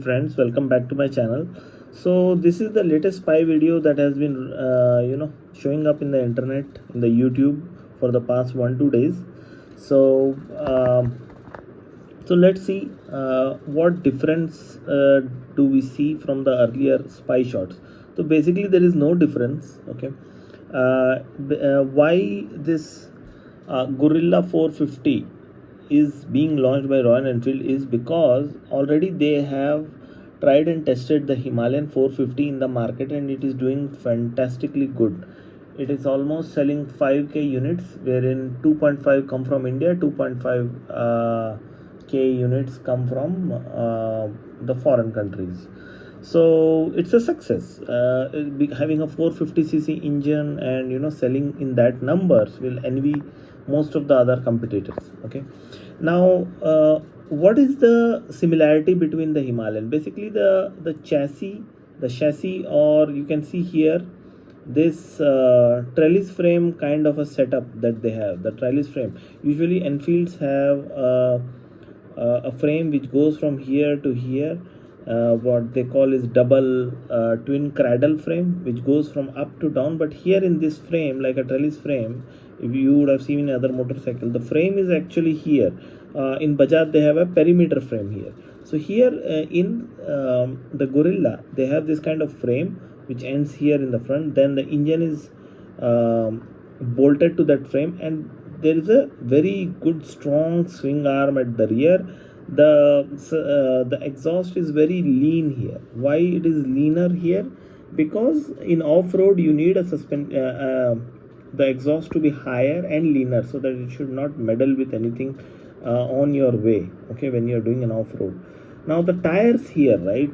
Friends, welcome back to my channel. So this is the latest spy video that has been showing up in the internet, in the YouTube for the past 1-2 days. So let's see what difference do we see from the earlier spy shots. So basically there is no difference. Okay, why this Guerrilla 450 is being launched by Royal Enfield is because already they have tried and tested the Himalayan 450 in the market, and it is doing fantastically good. It is almost selling 5k units, wherein 2.5 come from India, 2.5 k units come from the foreign countries. So it's a success. Having a 450cc engine and selling in that numbers will envy most of the other competitors. Okay, now what is the similarity between the Himalayan? Basically the chassis, or you can see here this trellis frame kind of a setup that they have. The trellis frame, usually Enfields have a frame which goes from here to here, what they call is double twin cradle frame, which goes from up to down. But here in this frame, like a trellis frame, if you would have seen in other motorcycle, the frame is actually here. In Bajaj they have a perimeter frame here. So here in the Guerrilla they have this kind of frame which ends here in the front. Then the engine is bolted to that frame, and there is a very good strong swing arm at the rear. The exhaust is very lean here. Why it is leaner here? Because in off-road you need a the exhaust to be higher and leaner, so that it should not meddle with anything on your way, okay, when you are doing an off-road. Now the tires here, right,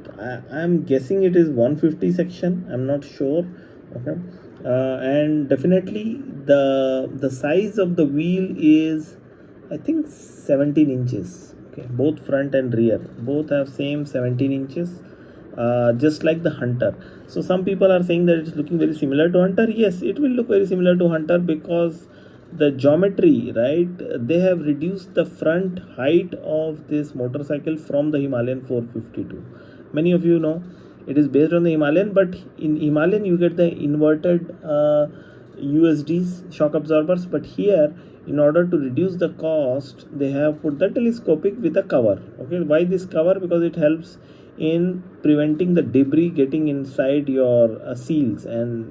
I'm guessing it is 150 section, I'm not sure. Okay, and definitely the size of the wheel is, I think, 17 inches. Okay, both front and rear both have same 17 inches, just like the Hunter. So some people are saying that it's looking very similar to Hunter. Yes, it will look very similar to Hunter because the geometry, right, they have reduced the front height of this motorcycle from the Himalayan 452. Many of you know it is based on the Himalayan, but in Himalayan you get the inverted USDs, shock absorbers. But here, in order to reduce the cost, they have put the telescopic with a cover. Okay, why this cover? Because it helps in preventing the debris getting inside your seals and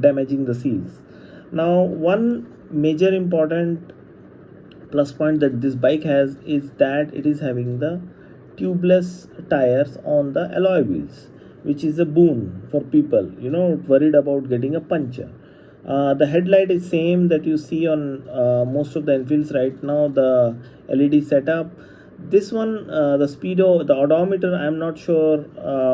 damaging the seals. Now one major important plus point that this bike has is that it is having the tubeless tires on the alloy wheels, which is a boon for people worried about getting a puncture. The headlight is same that you see on most of the Enfields right now, the LED setup. This one, the odometer, I'm not sure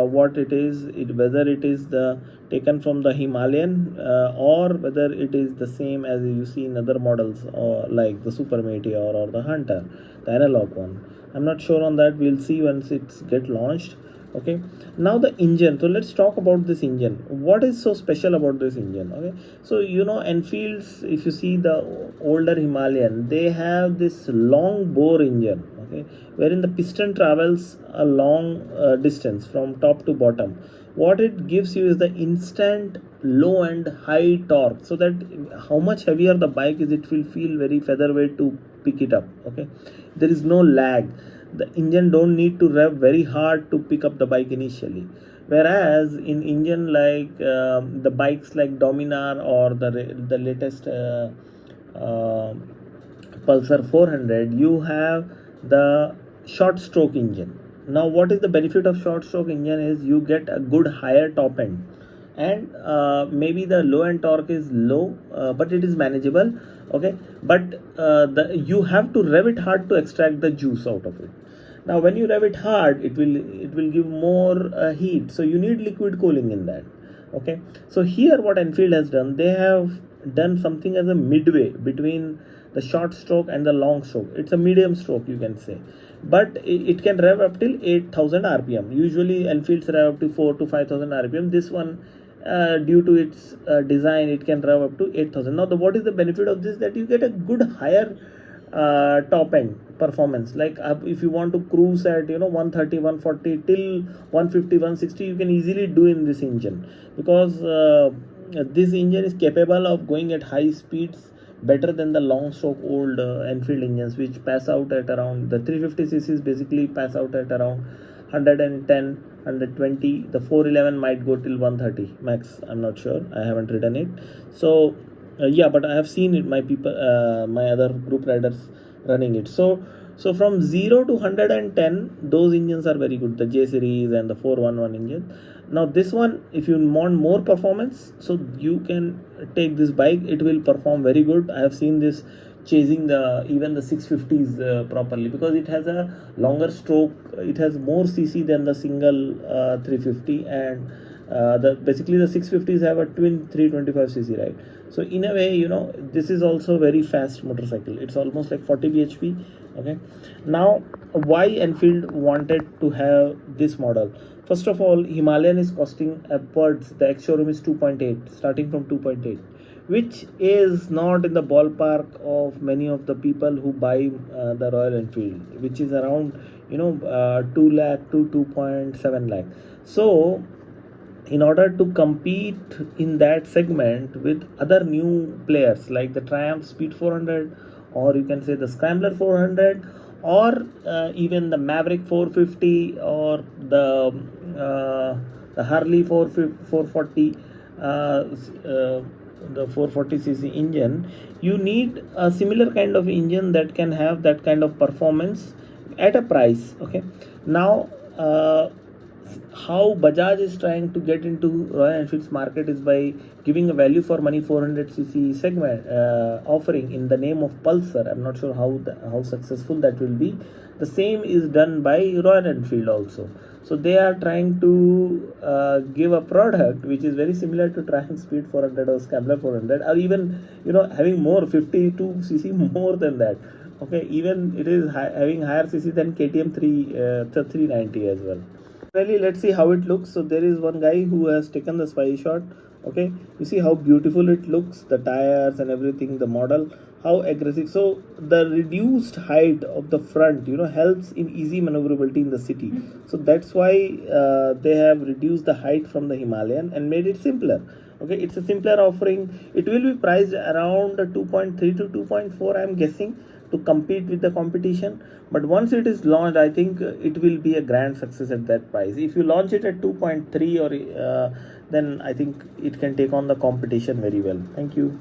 what it is, whether it is the taken from the Himalayan or whether it is the same as you see in other models, or like the Super Meteor or the Hunter, the analog one. I'm not sure on that. We'll see once it's get launched. Okay, now the engine. So let's talk about this engine. What is so special about this engine? Okay, so Enfields, if you see the older Himalayan, they have this long bore engine, okay, wherein the piston travels a long distance from top to bottom. What it gives you is the instant low and high torque, so that how much heavier the bike is, it will feel very featherweight to pick it up. Okay, there is no lag. The engine don't need to rev very hard to pick up the bike initially, whereas in engine like the bikes like Dominar or the latest Pulsar 400, you have the short stroke engine. Now what is the benefit of short stroke engine is you get a good higher top end, and maybe the low end torque is low, but it is manageable. Okay, but you have to rev it hard to extract the juice out of it. Now when you rev it hard, it will give more heat, so you need liquid cooling in that. Okay, so here what Enfield has done, they have done something as a midway between the short stroke and the long stroke. It's a medium stroke, you can say, but it can rev up till 8,000 rpm. Usually Enfields rev up to 4 to 5,000 rpm. This one, due to its design, it can rev up to 8,000. Now what is the benefit of this? That you get a good higher top end performance. Like if you want to cruise at 130 140 till 150 160, you can easily do in this engine, because this engine is capable of going at high speeds better than the long stroke old Enfield engines, which pass out at around, the 350 cc's basically pass out at around 110 120. The 411 might go till 130 max, I'm not sure, I haven't ridden it. So yeah, but I have seen it, my people, my other group riders running it. So from 0 to 110, those engines are very good, the J series and the 411 engine. Now this one, if you want more performance, so you can take this bike, it will perform very good. I have seen this chasing the even the 650s properly, because it has a longer stroke, it has more cc than the single 350, and the basically the 650s have a twin 325cc, right? So in a way, this is also very fast motorcycle, it's almost like 40 bhp. Okay, now why Enfield wanted to have this model? First of all, Himalayan is costing upwards, the ex showroom is 2.8, starting from 2.8, which is not in the ballpark of many of the people who buy the Royal Enfield, which is around 2 lakh to 2.7 lakh. So in order to compete in that segment with other new players like the Triumph Speed 400, or you can say the Scrambler 400, or even the Maverick 450, or the Harley 440, the 440cc engine, you need a similar kind of engine that can have that kind of performance at a price. Okay, now how Bajaj is trying to get into Royal Enfield's market is by giving a value for money 400cc segment offering in the name of Pulsar. I'm not sure how successful that will be. The same is done by Royal Enfield also. So they are trying to give a product which is very similar to Triumph Speed 400 or Scrambler 400, or even having more 52cc more than that. Okay, even it is having higher cc than KTM 390 as well. Really, let's see how it looks. So there is one guy who has taken the spy shot. Okay, you see how beautiful it looks, the tires and everything, the model, how aggressive. So the reduced height of the front helps in easy maneuverability in the city. So that's why they have reduced the height from the Himalayan and made it simpler. Okay, it's a simpler offering. It will be priced around 2.3 to 2.4, I'm guessing, to compete with the competition. But once it is launched, I think it will be a grand success at that price. If you launch it at 2.3, or then I think it can take on the competition very well. Thank you.